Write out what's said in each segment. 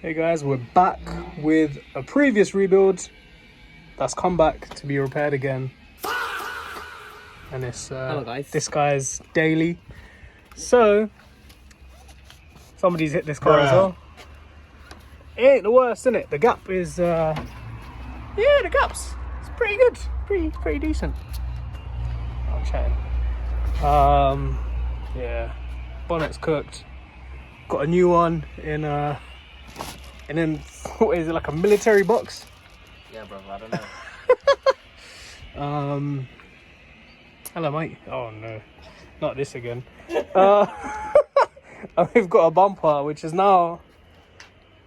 Hey guys, we're back with a previous rebuild that's come back to be repaired again. And it's Hello guys. this guy's daily. So somebody's hit this car as well. It ain't the worst, isn't it? The gap is the gap's it's pretty good. Pretty decent. I'm chatting. Yeah. Bonnet's cooked. Got a new one in and then what is it, like a military box? Yeah, bro. I don't know. Hello, mate. Oh no, not this again. We've got a bumper, which is now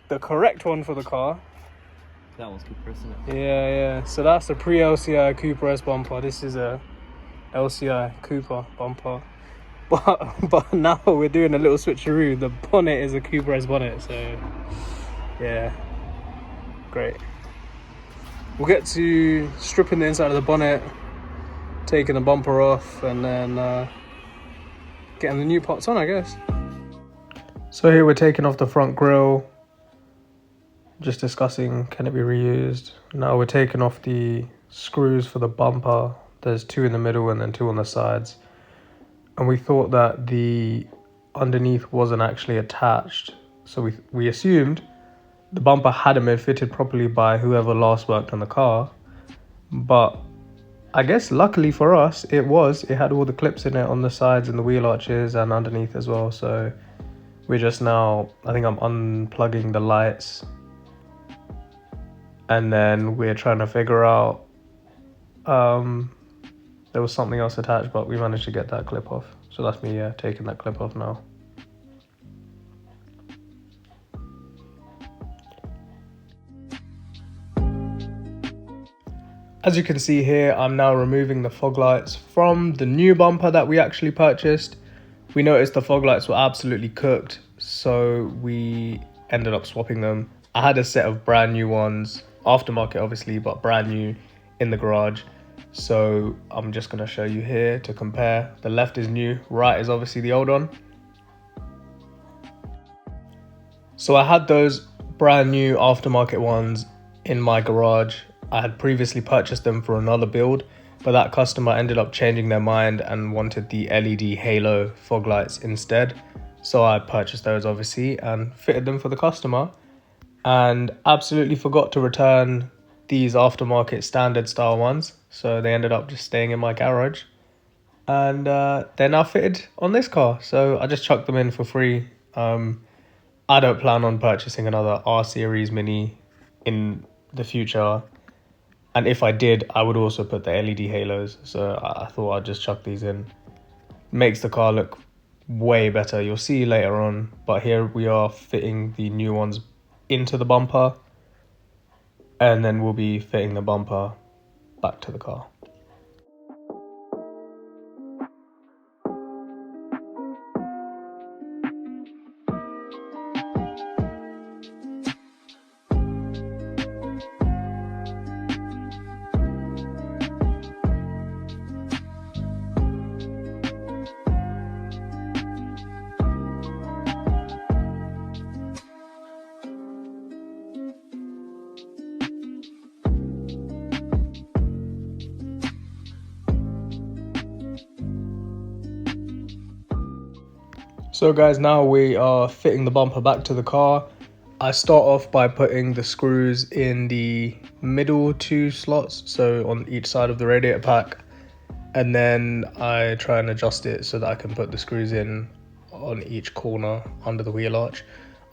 the correct one for the car. That one's Cooper, isn't it? Yeah. So that's a pre-LCI Cooper S bumper. This is a LCI Cooper bumper. But now we're doing a little switcheroo. The bonnet is a Cooper S bonnet, so yeah, great. We'll get to stripping the inside of the bonnet, taking the bumper off, and then getting the new parts on, I guess. So here we're taking off the front grille, just discussing can it be reused. Now we're taking off the screws for the bumper. There's 2 in the middle and then 2 on the sides. And we thought that the underneath wasn't actually attached. So we assumed the bumper hadn't been fitted properly by whoever last worked on the car. But I guess luckily for us, it was. It had all the clips in it on the sides and the wheel arches and underneath as well. So we're just now, I think I'm unplugging the lights. And then we're trying to figure out, there was something else attached, but we managed to get that clip off. So that's me, taking that clip off now. As you can see here, I'm now removing the fog lights from the new bumper that we actually purchased. We noticed the fog lights were absolutely cooked, so we ended up swapping them. I had a set of brand new ones, aftermarket obviously, but brand new in the garage. So I'm just gonna show you here to compare. The left is new, right is obviously the old one. So I had those brand new aftermarket ones in my garage. I had previously purchased them for another build, but that customer ended up changing their mind and wanted the LED halo fog lights instead. So I purchased those obviously and fitted them for the customer, and absolutely forgot to return these aftermarket standard style ones. So they ended up just staying in my garage, and they're now fitted on this car. So I just chucked them in for free. I don't plan on purchasing another R series Mini in the future. And if I did, I would also put the LED halos. So I thought I'd just chuck these in. Makes the car look way better. You'll see later on. But here we are fitting the new ones into the bumper. And then we'll be fitting the bumper back to the car. So guys, now we are fitting the bumper back to the car. I start off by putting the screws in the middle 2 slots, so on each side of the radiator pack, and then I try and adjust it so that I can put the screws in on each corner under the wheel arch.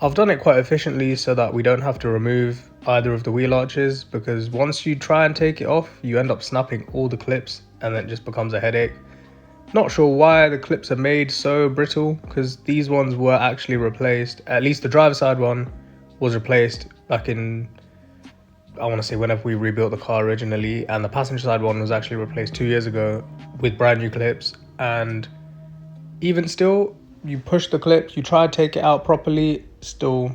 I've done it quite efficiently so that we don't have to remove either of the wheel arches, because once you try and take it off, you end up snapping all the clips and then it just becomes a headache. Not sure why the clips are made so brittle, because these ones were actually replaced. At least the driver's side one was replaced back in, I want to say, whenever we rebuilt the car originally, and the passenger side one was actually replaced 2 years ago with brand new clips. And even still, you push the clip, you try to take it out properly, still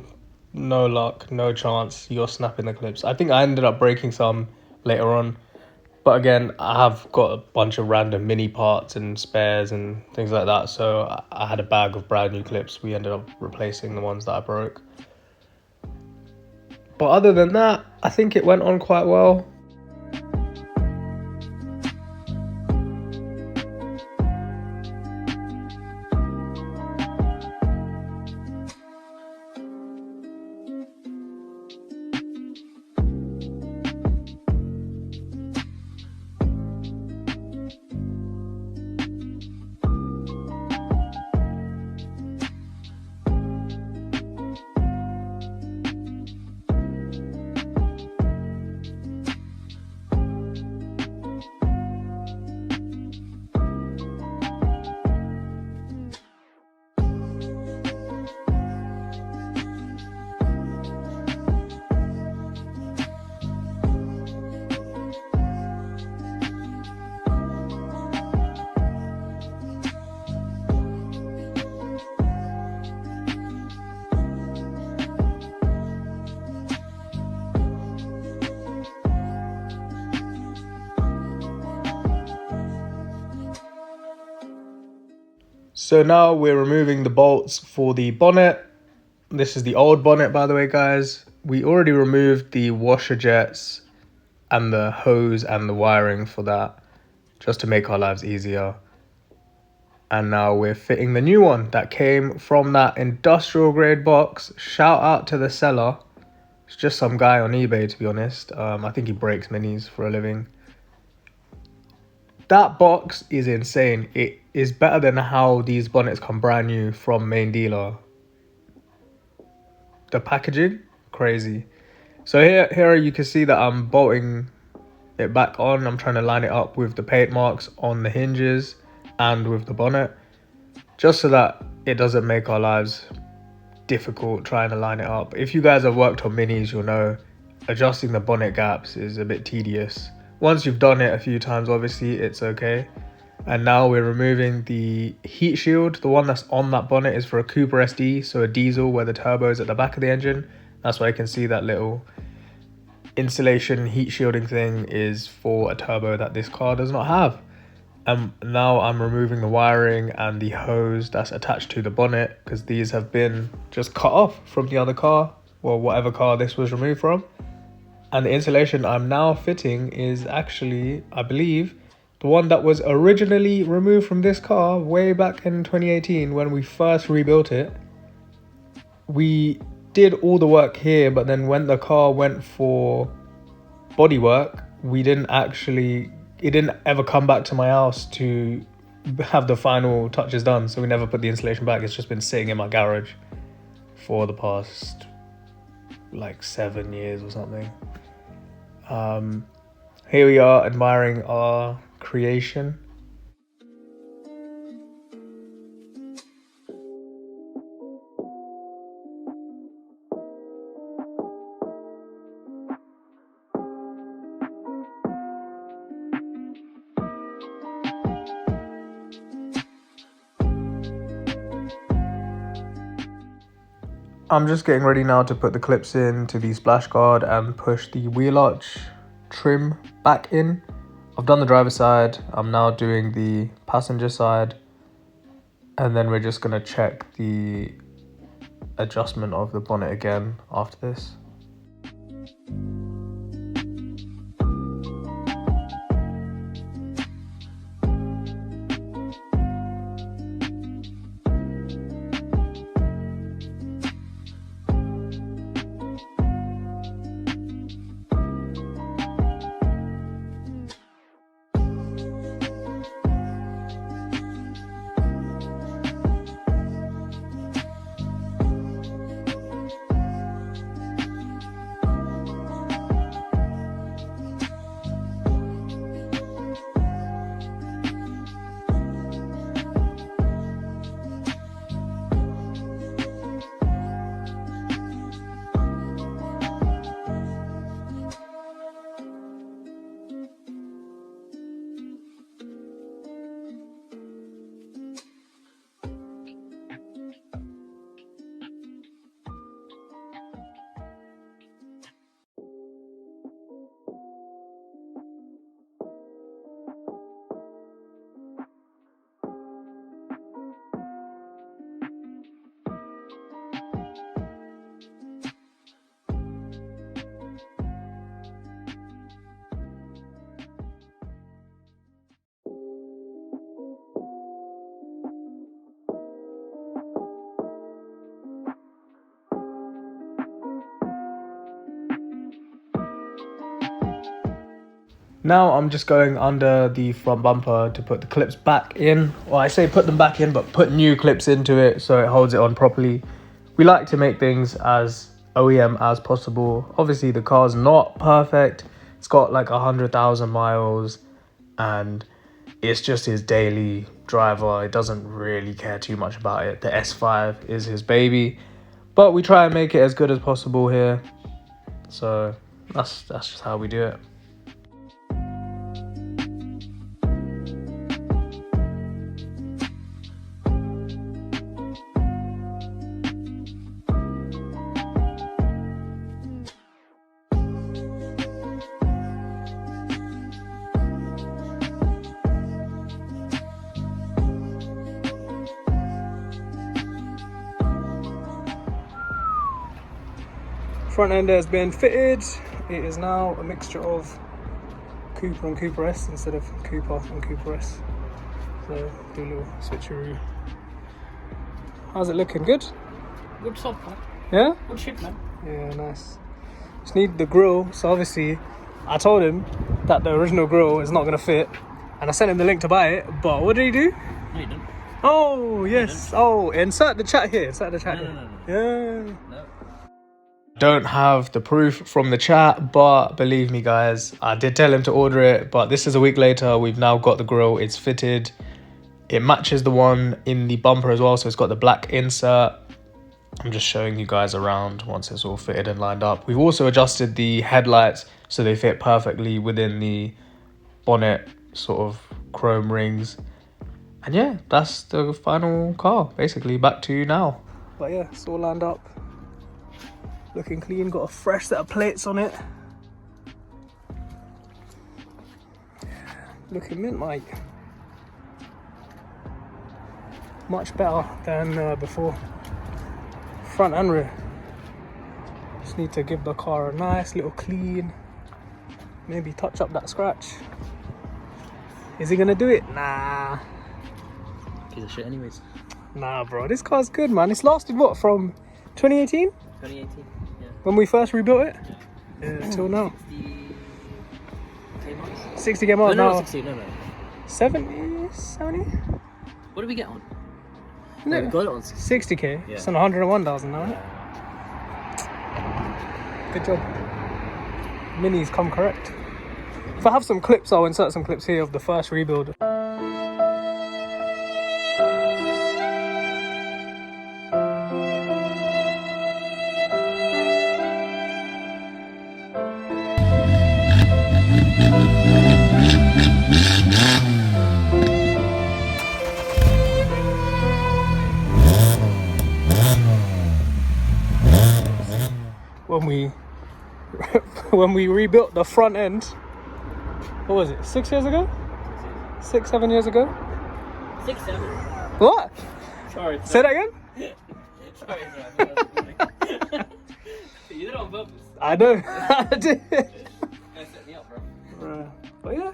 no luck, no chance, you're snapping the clips. I think I ended up breaking some later on. But again, I have got a bunch of random mini parts and spares and things like that. So I had a bag of brand new clips. We ended up replacing the ones that I broke. But other than that, I think it went on quite well. So now we're removing the bolts for the bonnet. This is the old bonnet, by the way, guys. We already removed the washer jets and the hose and the wiring for that, just to make our lives easier. And now we're fitting the new one that came from that industrial grade box. Shout out to the seller. It's just some guy on eBay, to be honest. I think he breaks minis for a living. That box is insane. It is better than how these bonnets come brand new from main dealer. The packaging, crazy. So here you can see that I'm bolting it back on. I'm trying to line it up with the paint marks on the hinges and with the bonnet, just so that it doesn't make our lives difficult trying to line it up. If you guys have worked on minis, you'll know adjusting the bonnet gaps is a bit tedious. Once you've done it a few times, obviously it's okay. And now we're removing the heat shield. The one that's on that bonnet is for a Cooper SD, so a diesel where the turbo is at the back of the engine. That's why you can see that little insulation heat shielding thing is for a turbo that this car does not have. And now I'm removing the wiring and the hose that's attached to the bonnet, because these have been just cut off from the other car, or whatever car this was removed from. And the insulation I'm now fitting is actually, I believe, the one that was originally removed from this car way back in 2018 when we first rebuilt it. We did all the work here, but then when the car went for body work, it didn't ever come back to my house to have the final touches done. So we never put the insulation back. It's just been sitting in my garage for the past like 7 years or something. Here we are admiring our creation. I'm just getting ready now to put the clips in to the splash guard and push the wheel arch trim back in. I've done the driver's side. I'm now doing the passenger side. And then we're just going to check the adjustment of the bonnet again after this. Now I'm just going under the front bumper to put the clips back in. Well, I say put them back in, but put new clips into it so it holds it on properly. We like to make things as OEM as possible. Obviously the car's not perfect. It's got like 100,000 miles and it's just his daily driver. It doesn't really care too much about it. The S5 is his baby, but we try and make it as good as possible here. So that's just how we do it. Front end has been fitted. It is now a mixture of Cooper and Cooper S instead of Cooper and Cooper S. So do a little switcheroo. How's it looking? Good? Good stuff, man. Yeah? Good shit, man. Yeah, nice. Just need the grill. So obviously I told him that the original grill is not gonna fit, and I sent him the link to buy it, but what did he do? No, you didn't. Oh yes. Oh, insert the chat here. Insert the chat here. No. Yeah. No. Don't have the proof from the chat, but believe me guys, I did tell him to order it, but this is a week later. We've now got the grill. It's fitted. It matches the one in the bumper as well, so it's got the black insert. I'm just showing you guys around once it's all fitted and lined up. We've also adjusted the headlights so they fit perfectly within the bonnet sort of chrome rings. And yeah, that's the final car, basically. Back to you now. But yeah, it's all lined up. Looking clean, got a fresh set of plates on it. Looking mint, mate. Much better than before. Front and rear. Just need to give the car a nice little clean. Maybe touch up that scratch. Is he gonna do it? Nah. Piece of shit anyways. Nah, bro, this car's good, man. It's lasted what, from 2018? 2018, yeah. When we first rebuilt it? Yeah, till now. 60k miles No, now. 60, no. 70? 70? What did we get on? No, We got it on 60. 60k? Yeah. It's on 101,000 now, right? Good job. Minis come correct. If I have some clips, I'll insert some clips here of the first rebuild. When we rebuilt the front end, what was it, 6 years ago? 6, 7 years ago? 6, 7. What? Sorry. Say that again? Sorry. You did it on purpose. I know. I did. You set me up, bro. But yeah,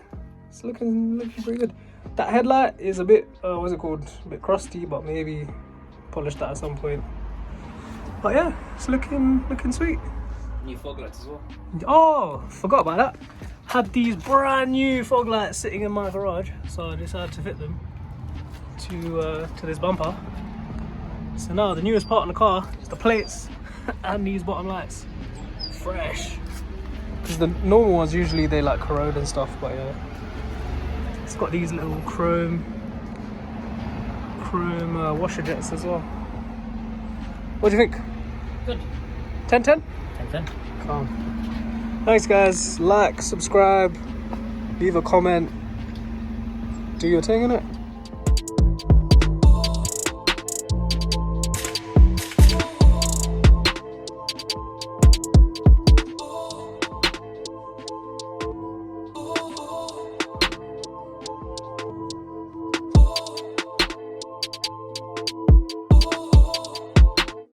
it's looking pretty good. That headlight is a bit, what's it called? A bit crusty, but maybe polish that at some point. But yeah, it's looking sweet. New fog lights as well. Oh, forgot about that. Had these brand new fog lights sitting in my garage, so I decided to fit them to this bumper. So now the newest part of the car is the plates and these bottom lights. Fresh. Because the normal ones usually they like corrode and stuff, but yeah, it's got these little chrome washer jets as well. What do you think? Good. 10/10? 10/10. Calm. Thanks guys. Like, subscribe, leave a comment, do your thing, innit?